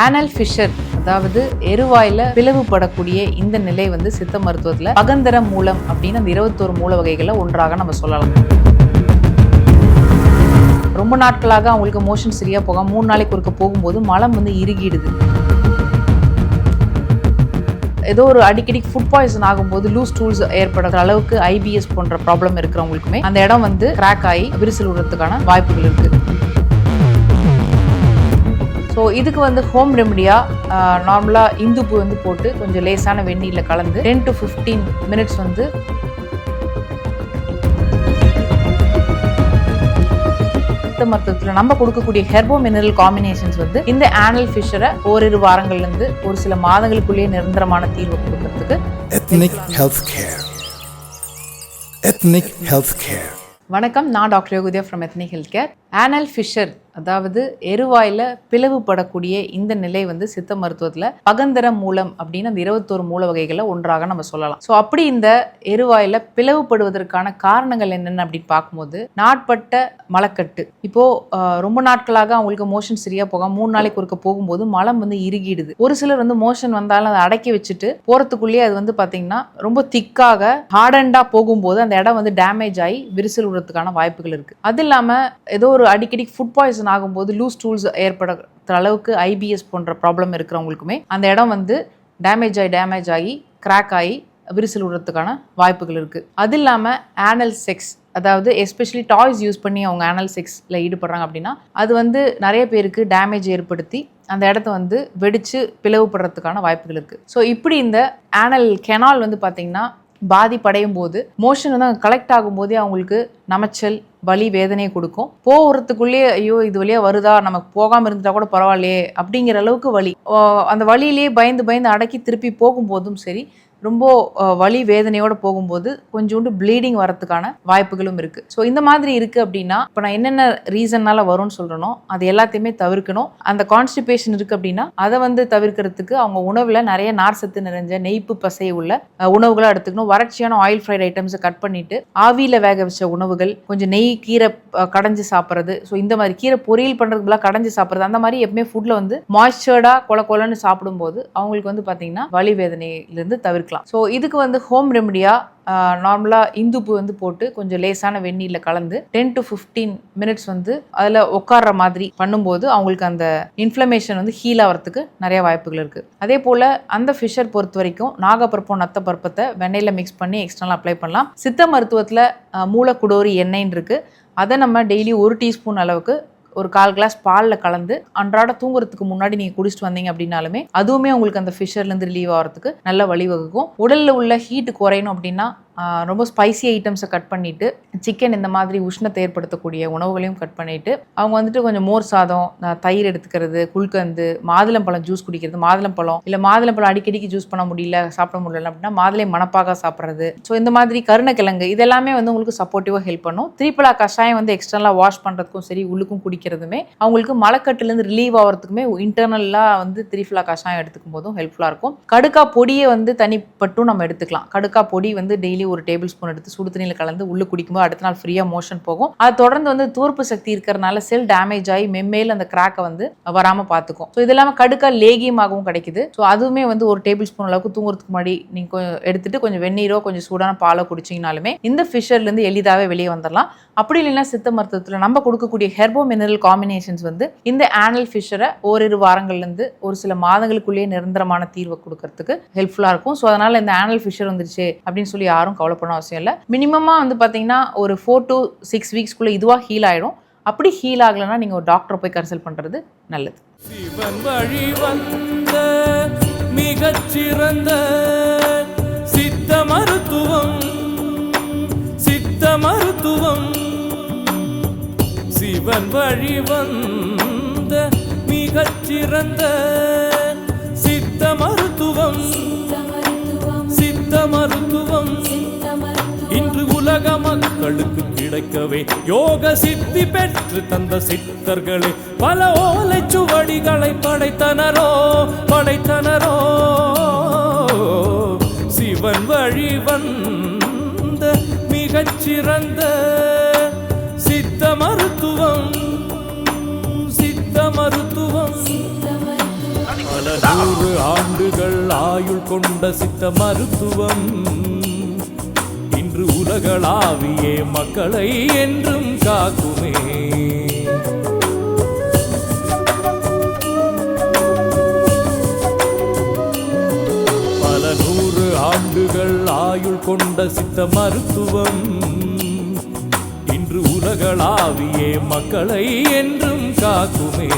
ஆனல் fissure, அதாவது எருவாயில பிளவுபடக்கூடிய இந்த நிலை சித்த மருத்துவத்துல பகந்தர மூலம் அப்படின்னு அந்த 21 மூல வகைகளை ஒன்றாக நம்ம சொல்லலாம். ரொம்ப நாட்களாக அவங்களுக்கு மோஷன் சரியா போக 3 நாளைக்கு ஒருக்க போகும்போது மலம் இறுகிடுது. ஏதோ ஒரு அடிக்கடி ஃபுட் பாய்சன் ஆகும்போது லூஸ் டூல்ஸ் ஏற்படுற அளவுக்கு ஐபிஎஸ் போன்ற ப்ராப்ளம் இருக்கிறவங்களுக்குமே அந்த இடம் கிராக் ஆகி விரிசல் விடுறதுக்கான வாய்ப்புகள் இருக்கு. ஸோ இதுக்கு ஹோம் ரெமடியாக நார்மலாக இந்துப்பு போட்டு கொஞ்சம் லேசான வெந்நீரில் கலந்து 10 to 15 மினிட்ஸ் சித்த மருத்துவத்தில் நம்ம கொடுக்கக்கூடிய ஹெர்போ மினரல் காம்பினேஷன்ஸ் இந்த ஆனல் ஃபிஷரை ஓரிரு வாரங்கள்லேருந்து ஒரு சில மாதங்களுக்குள்ளேயே நிரந்தரமான தீர்வு கொடுக்கறதுக்கு எத்னிக் ஹெல்த் கேர். வணக்கம், நான் doctor Yoguthiya from ethnic health care. Anal fissure, அதாவது எருவாயில பிளவுபடக்கூடிய இந்த நிலை சித்த மருத்துவத்தில் பகந்தர மூலம் அப்படின்னு அந்த 21 மூல வகைகளை ஒன்றாக நம்ம சொல்லலாம். ஸோ அப்படி இந்த எருவாயில பிளவுபடுவதற்கான காரணங்கள் என்னென்ன அப்படின்னு பார்க்கும்போது, நாட்பட்ட மலக்கட்டு. இப்போ ரொம்ப நாட்களாக அவங்களுக்கு மோஷன் சரியா போக 3 நாளைக்கு ஒருக்க போகும்போது மலம் இறுகிடுது. ஒரு சிலர் மோஷன் வந்தாலும் அதை அடக்கி வச்சுட்டு போறதுக்குள்ளேயே அது பார்த்தீங்கன்னா ரொம்ப திக்காக ஹார்டண்டா போகும்போது அந்த இடம் டேமேஜ் ஆகி விரிசல் விடுறதுக்கான வாய்ப்புகள் இருக்கு. அது இல்லாம ஏதோ ஒரு அடிக்கடி ஃபுட் பாய்சன் ஆகும்போது லூஸ் டூல்ஸ் ஏற்படுற அளவுக்கு ஐபிஎஸ் போன்ற ப்ராப்ளம் இருக்கிறவங்களுக்குமே அந்த இடம் டேமேஜ் ஆகி கிராக் ஆகி விரிசல் விடுறதுக்கான வாய்ப்புகள் இருக்கு. அது இல்லாம ஆனல் செக்ஸ், அதாவது எஸ்பெஷலி டாய்ஸ் யூஸ் பண்ணி அவங்க ஆனல் செக்ஸ்ல ஈடுபடுறாங்க அப்படின்னா அது நிறைய பேருக்கு டேமேஜ் ஏற்படுத்தி அந்த இடத்த வெடிச்சு பிளவுபடுறதுக்கான வாய்ப்புகள் இருக்கு. ஸோ இப்படி இந்த ஆனல் கெனால் பார்த்தீங்கன்னா பாதிப்படையும் போது மோஷன் கலெக்ட் ஆகும்போதே அவங்களுக்கு நமைச்சல், வலி, வேதனையை கொடுக்கும். போகிறதுக்குள்ளேயே ஐயோ இது வழியா வருதா, நமக்கு போகாமல் இருந்துட்டா கூட பரவாயில்லையே அப்படிங்கிற அளவுக்கு வலி. அந்த வலியிலேயே பயந்து அடக்கி திருப்பி போகும்போதும் சரி, ரொம்ப வலி வேதனையோட போகும்போது கொஞ்சோண்டு ப்ளீடிங் வரதுக்கான வாய்ப்புகளும் இருக்கு. ஸோ இந்த மாதிரி இருக்கு அப்படின்னா இப்போ நான் என்னென்ன ரீசன்னால வரும்னு சொல்றேனோ அது எல்லாத்தையுமே தவிர்க்கணும். அந்த கான்ஸ்டிபேஷன் இருக்கு அப்படின்னா அதை தவிர்க்கிறதுக்கு அவங்க உணவுல நிறைய நார் சத்து நிறைஞ்ச நெய்ப்பு பசை உள்ள உணவுகளை எடுத்துக்கணும். வறட்சியான ஆயில் ஃப்ரைட் ஐட்டம்ஸை கட் பண்ணிட்டு ஆவியில வேக வச்ச உணவுகள், கொஞ்சம் நெய், கீரை கடைஞ்சி சாப்பிட்றது, ஸோ இந்த மாதிரி கீரை பொரியல் பண்றதுக்குலாம் கடைஞ்சி சாப்பிட்றது, அந்த மாதிரி எப்பவுமே ஃபுட்ல மாய்ஸ்சர்டா கொலன்னு சாப்பிடும்போது அவங்களுக்கு பார்த்தீங்கன்னா வலி வேதனையிலிருந்து தவிர்க்கலாம். ஸோ இதுக்கு ஹோம் ரெமடியாக நார்மலாக இந்துப்பு போட்டு கொஞ்சம் லேசான வெந்நீரில் கலந்து 10 to 15 மினிட்ஸ் அதில் உட்கார்ற மாதிரி பண்ணும்போது அவங்களுக்கு அந்த இன்ஃப்ளமேஷன் ஹீல் ஆகிறதுக்கு நிறைய வாய்ப்புகள் இருக்குது. அதே போல் அந்த ஃபிஷர் பொறுத்த வரைக்கும் நாகப்பருப்பம், நத்த பருப்பத்தை வெண்ணெயில் மிக்ஸ் பண்ணி எக்ஸ்டர்னலாக அப்ளை பண்ணலாம். சித்த மருத்துவத்தில் மூலக்குடோரி எண்ணெய்ன்னு இருக்குது. அதை நம்ம டெய்லி 1 டீஸ்பூன் அளவுக்கு ஒரு 1/4 கிளாஸ் பாலில் கலந்து அன்றாட தூங்குறதுக்கு முன்னாடி நீங்கள் குடிச்சிட்டு வந்தீங்க அப்படின்னாலுமே அதுவுமே உங்களுக்கு அந்த ஃபிஷர்லேருந்து ரிலீவ் ஆகிறதுக்கு நல்ல வழிவகுக்கும். உடலில் உள்ள ஹீட்டு குறையணும் அப்படின்னா ரொம்ப ஸ்பைசி ஐட்டம்ஸை கட் பண்ணிவிட்டு, சிக்கன் இந்த மாதிரி உஷ்ணத்தை ஏற்படுத்தக்கூடிய உணவுகளையும் கட் பண்ணிவிட்டு அவங்க கொஞ்சம் மோர் சாதம், தயிர் எடுத்துக்கிறது, குல்கந்து, மாதுளம்பழம் ஜூஸ் குடிக்கிறது, மாதுளம்பழம் இல்லை மாதுளம்பழம் அடிக்கடிக்கு ஜூஸ் பண்ண முடியல, சாப்பிட முடியல அப்படின்னா மாதுளை மணப்பாக சாப்பிட்றது. ஸோ இந்த மாதிரி கருணக்கிழங்கு இதெல்லாமே உங்களுக்கு சப்போர்ட்டிவாக ஹெல்ப் பண்ணும். திரிபலா கஷாயம் எக்ஸ்டர்னலாக வாஷ் பண்ணுறதுக்கும் சரி, உள்ளுக்கும் குடிக்கிறதுமே அவங்களுக்கு மலக்கட்டுலேருந்து ரிலீவ் ஆகிறதுக்குமே இன்டர்னலாக திரிபலா கஷாயம் எடுத்துக்கும் போதும் ஹெல்ப்ஃபுல்லாக இருக்கும். கடுக்கா பொடியை தனிப்பட்டும் நம்ம எடுத்துக்கலாம். கடுக்கா பொடி டெய்லி ஒரு டேபிள் ஸ்பூன் எடுத்து சுடு தண்ணியில் கலந்து உள்ள குடிக்கும்போது அடுத்த நாள் ஃப்ரீயா மோஷன் போகும். அது தொடர்ந்து தூர்ப்பு சக்தி இருக்கிறதுனால செல் டேமேஜ் ஆகி மென்மேல் அந்த கிராக்கை வராம பார்த்துக்கும். ஸோ இது இல்லாமல் கடுக்கா லேகியமாகவும் கிடைக்குது. ஸோ அதுவுமே ஒரு டேபிள் ஸ்பூன் அளவுக்கு தூங்குறதுக்கு முன்னாடி நீங்க எடுத்துட்டு கொஞ்சம் வெந்நீரோ கொஞ்சம் சூடான பாலோ குடிச்சிங்கனாலுமே இந்த ஃபிஷர்லேருந்து எளிதாகவே வெளியே வந்துடலாம். அப்படி இல்லைன்னா சித்த மருத்துவத்தில் நம்ம கொடுக்கக்கூடிய ஹெர்போ மினரல் காம்பினேஷன்ஸ் இந்த ஆனல் ஃபிஷரை ஓரிரு வாரங்கள்லேருந்து ஒரு சில மாதங்களுக்குள்ளேயே நிரந்தரமான தீர்வை கொடுக்கறதுக்கு ஹெல்ப்ஃபுல்லாக இருக்கும். ஸோ அதனால இந்த ஆனல் ஃபிஷர் வந்துருச்சு அப்படின்னு சொல்லி யாரும் கவலைப்பட அவசியம் இல்லை. மினிமமாக பார்த்தீங்கன்னா ஒரு 4 to 6 வீக்ஸ்க்குள்ளே இதுவாக ஹீல் ஆகிடும். அப்படி ஹீல் ஆகலைன்னா நீங்கள் ஒரு டாக்டரை போய் கன்சல்ட் பண்ணுறது நல்லது. சிவன் வழி வந்த மிகச்சிறந்த சித்த மருத்துவம், சித்த மருத்துவம், சிவன் வழி வந்த மிகச்சிறந்த சித்த மருத்துவம், சித்த மருத்துவம் இன்று உலக மக்களுக்கு கிடைக்கவே யோக சித்தி பெற்று தந்த சித்தர்களே பல ஓலைச்சுவடிகளை படைத்தனரோ சிவன் வழி வந்த மிகச்சிறந்த சித்த மருத்துவம், சித்த மருத்துவம். பல 100 ஆண்டுகள் ஆயுள் கொண்ட சித்த மருத்துவம் இன்று உலகளாவியே மக்களை என்றும் காக்குமே. பல 100 ஆண்டுகள் ஆயுள் கொண்ட சித்த மருத்துவம் இன்று உலகளாவியே மக்களை என்றும் காக்குமே.